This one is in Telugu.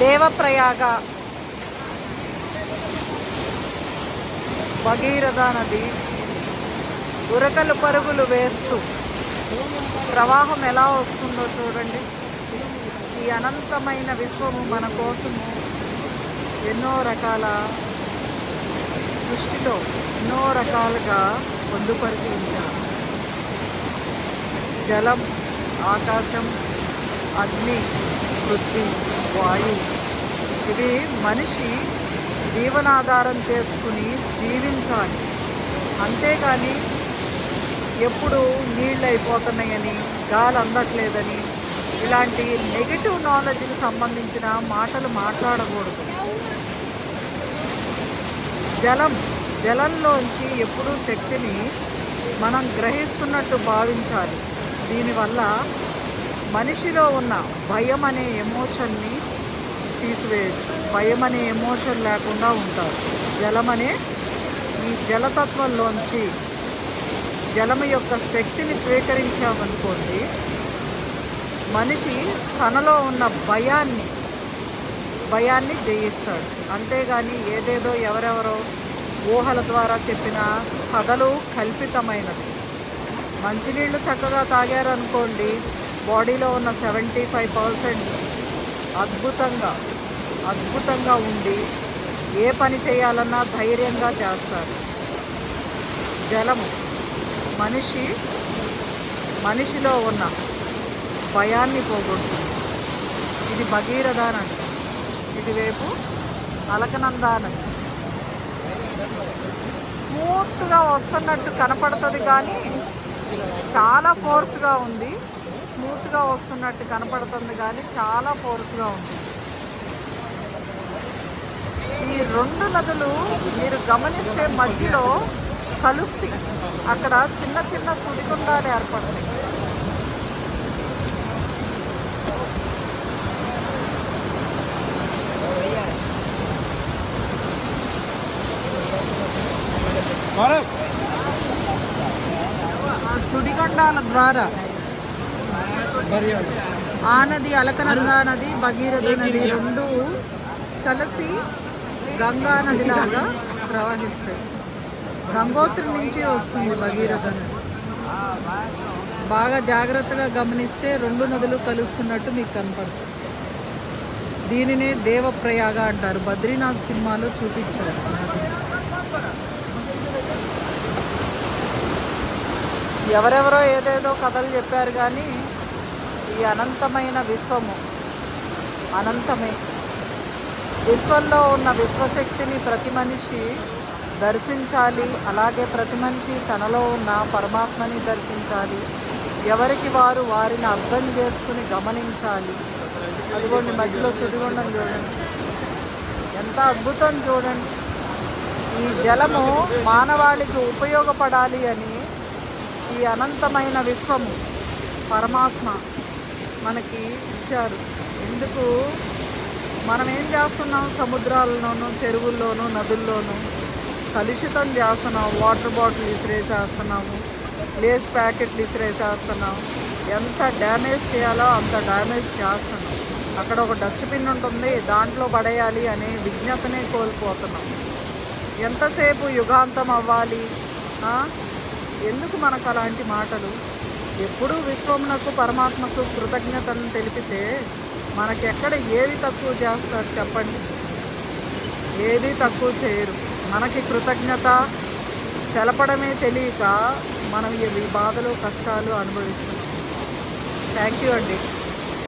దేవప్రయాగ భగీరథ నది ఉరకలు పరుగులు వేస్తూ ప్రవాహం ఎలా వస్తుందో చూడండి. ఈ అనంతమైన విశ్వము మన కోసము ఎన్నో రకాల సృష్టిలో ఎన్నో రకాలుగా పొందుపరిచి ఉంచారు. జలం, ఆకాశం, అగ్ని, పృథ్వీ, వాయు, ఇవి మనిషి జీవనాధారం చేసుకుని జీవించాలి. అంతేగాని ఎప్పుడు నీళ్ళు అయిపోతున్నాయని, గాలి అందట్లేదని ఇలాంటి నెగిటివ్ నాలెడ్జ్కి సంబంధించిన మాటలు మాట్లాడకూడదు. జలంలోంచి ఎప్పుడూ శక్తిని మనం గ్రహిస్తున్నట్టు భావించాలి. దీనివల్ల మనిషిలో ఉన్న భయం అనే ఎమోషన్ని తీసివేయచ్చు. భయం అనే ఎమోషన్ లేకుండా ఉంటారు. జలమనే ఈ జలతత్వంలోంచి జలము యొక్క శక్తిని స్వీకరించామనుకోండి, మనిషి తనలో ఉన్న భయాన్ని జయిస్తాడు. అంతేగాని ఏదేదో ఎవరెవరో ఊహల ద్వారా చెప్పిన కథలు కల్పితమైనవి. మంచినీళ్ళు చక్కగా తాగారనుకోండి, బాడీలో ఉన్న 75% అద్భుతంగా ఉండి ఏ పని చేయాలన్నా ధైర్యంగా చేస్తారు. జలము మనిషిలో ఉన్న భయాన్ని పోగొడుతుంది. ఇది భగీరథ నది, ఇటువైపు అలకనందా నది. స్మూత్గా వస్తున్నట్టు కనపడుతుంది కానీ చాలా ఫోర్స్గా ఉంది. స్మూత్గా వస్తున్నట్టు కనపడుతుంది కానీ చాలా ఫోర్స్గా ఉంది. ఈ రెండు నదులు మీరు గమనిస్తే మధ్యలో కలుస్తాయి. అక్కడ చిన్న చిన్న సుడిగుండాలు ఏర్పడతాయి. ఆ సుడిగుండాల ద్వారా ఆ నది, అలకనందా నది, భగీరథ నది రెండు కలిసి గంగా నదిలాగా ప్రవహిస్తాయి. గంగోత్రి నుంచి వస్తుంది భగీరథ నది. బాగా జాగ్రత్తగా గమనిస్తే రెండు నదులు కలుస్తున్నట్టు మీకు కనపడుతుంది. దీనినే దేవప్రయాగ అంటారు. బద్రీనాథ్ సినిమాలో చూపించారు. ఎవరెవరో ఏదేదో కథలు చెప్పారు కానీ ఈ అనంతమైన విశ్వము అనంతమే. విశ్వంలో ఉన్న విశ్వశక్తిని ప్రతి మనిషి దర్శించాలి. అలాగే ప్రతి మనిషి తనలో ఉన్న పరమాత్మని దర్శించాలి. ఎవరికి వారు వారిని అర్థం చేసుకుని గమనించాలి. అదిగోండి మధ్యలో సుడిగుండం చూడండి, ఎంత అద్భుతం చూడండి. ఈ జలము మానవాళికి ఉపయోగపడాలి అని ఈ అనంతమైన విశ్వము పరమాత్మ మనకి ఇచ్చారు. ఎందుకు మనం ఏం చేస్తున్నాం? సముద్రాల్లోనూ, చెరువుల్లోనూ, నదుల్లోనూ కలుషితం చేస్తున్నాం. వాటర్ బాటిల్ విసిరేసేస్తున్నాము, లేస్ ప్యాకెట్లు విసిరేసేస్తున్నాము. ఎంత డ్యామేజ్ చేయాలో అంత డ్యామేజ్ చేస్తున్నాం. అక్కడ ఒక డస్ట్బిన్ ఉంటుంది, దాంట్లో పడేయాలి అనే విజ్ఞతనే కోల్పోతున్నాం. ఎంతసేపు యుగాంతం అవ్వాలి? ఎందుకు మనకు అలాంటి మాటలు? ఎప్పుడూ విశ్వమునకు, పరమాత్మకు కృతజ్ఞతను తెలిపితే మనకెక్కడ ఏది తక్కువ చేస్తారు చెప్పండి? ఏది తక్కువ చేయరు. మనకి కృతజ్ఞత తెలపడమే తెలియక మనం ఈ బాధలు, కష్టాలు అనుభవిస్తున్నాం. థ్యాంక్ యూ అండి.